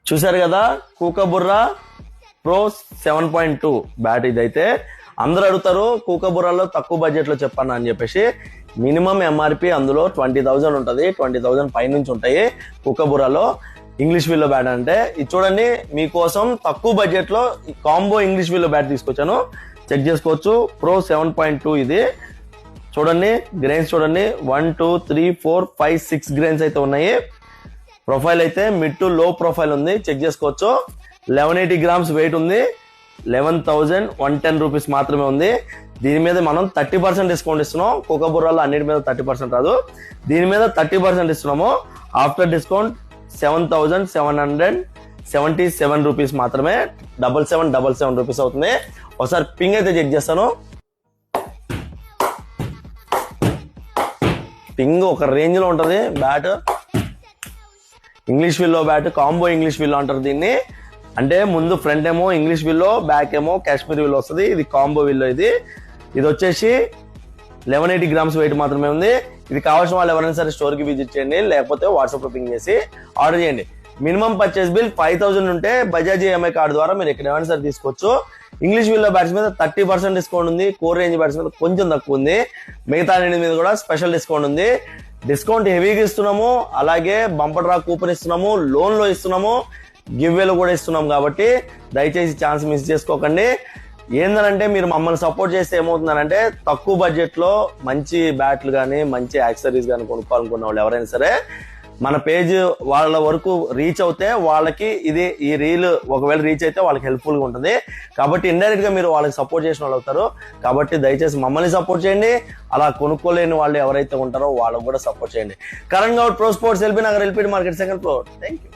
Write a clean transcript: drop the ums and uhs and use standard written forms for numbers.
చూసారు కదా కూకబుర్రా pro 7.2 bat. ఇదైతే అందరూ అడుగుతారు కూకబుర్రాలో తక్కువ బడ్జెట్ లో చెప్పాను అని చెప్పేసి. మినిమం ఎంఆర్పి అందులో 20,000 ఉంటుంది, 20,000 పై నుంచి ఉంటాయి కూకబుర్రాలో. ఇంగ్లీష్ విల్లో బ్యాట్ అంటే ఇది చూడండి, మీకోసం తక్కువ బడ్జెట్ లో కాంబో ఇంగ్లీష్ విల్లో బ్యాట్ తీసుకొచ్చాను, చెక్ చేసుకోవచ్చు. ప్రో 7.2 ఇది చూడండి, గ్రెయిన్స్ చూడండి 1 2 3 4 5 6 గ్రెయిన్స్ అయితే ఉన్నాయి. ప్రొఫైల్ అయితే మిడ్ టు లో ప్రొఫైల్ ఉంది, చెక్ చేసుకోవచ్చు. 1180 గ్రామ్స్ వెయిట్ ఉంది, 11,110 రూపీస్ మాత్రమే ఉంది. దీని మీద మనం 30% డిస్కౌంట్ ఇస్తున్నాం. కూకబుర్రాలో అన్నిటి మీద 30% రాదు, దీని మీద 30% ఇస్తున్నాము. ఆఫ్టర్ డిస్కౌంట్ 7,777 రూపీస్ మాత్రమే, 7777 రూపీస్ అవుతుంది. ఒకసారి పింగ్ అయితే చెక్ చేస్తాను. పింగ్ ఒక రేంజ్ లో ఉంటది bat. English willow bat, combo English willow అంటారు దీన్ని. అంటే ముందు ఫ్రంట్ ఏమో ఇంగ్లీష్ విల్లో, బ్యాక్ ఏమో కాశ్మీర్ విల్లో వస్తుంది. ఇది కాంబో విల్లో. ఇది వచ్చేసి 1180 గ్రామ్స్ వెయిట్ మాత్రమే ఉంది. ఇది కావాల్సిన వాళ్ళు ఎవరైనా సరే స్టోర్ కి విజిట్ చేయండి, లేకపోతే వాట్సాప్ లో పింగ్ చేసి ఆర్డర్ చేయండి. మినిమం పర్చేస్ బిల్ 5,000 ఉంటే బజాజ్ ఈఎంఐ కార్డు ద్వారా మీరు ఎక్కడ ఏమైనా సరే తీసుకోవచ్చు. ఇంగ్లీష్ విల్లో బ్యాట్స్ మీద 30% డిస్కౌంట్ ఉంది, కోర్ రేంజ్ బ్యాట్స్ మీద కొంచెం తక్కువ ఉంది, మిగతా అన్నిటి మీద కూడా స్పెషల్ డిస్కౌంట్ ఉంది. డిస్కౌంట్ హెవీగా ఇస్తున్నాము, అలాగే బంపర్ డ్రా కూపన్ ఇస్తున్నాము, లోన్ లో ఇస్తున్నాము, గివ్ వేలో కూడా ఇస్తున్నాం. కాబట్టి దయచేసి ఛాన్స్ మిస్ చేసుకోకండి. ఏందనంటే మీరు మమ్మల్ని సపోర్ట్ చేస్తే ఏమవుతుందనంటే తక్కువ బడ్జెట్ లో మంచి బ్యాట్లు కానీ మంచి యాక్సెసరీస్ కానీ కొనుక్కోవాలనుకున్న వాళ్ళు ఎవరైనా సరే మన పేజ్ వాళ్ళ వరకు రీచ్ అవుతే వాళ్ళకి ఈ రీల్ ఒకవేళ రీచ్ అయితే వాళ్ళకి హెల్ప్ఫుల్ గా ఉంటుంది. కాబట్టి ఇండైరెక్ట్ గా మీరు వాళ్ళకి సపోర్ట్ చేసిన వాళ్ళు అవుతారు. కాబట్టి దయచేసి మమ్మల్ని సపోర్ట్ చేయండి, అలా కొనుక్కోలేని వాళ్ళు ఎవరైతే ఉంటారో వాళ్ళకి కూడా సపోర్ట్ చేయండి. Karan Goud pro sports, LB Nagar, LPD market, second floor. Thank you.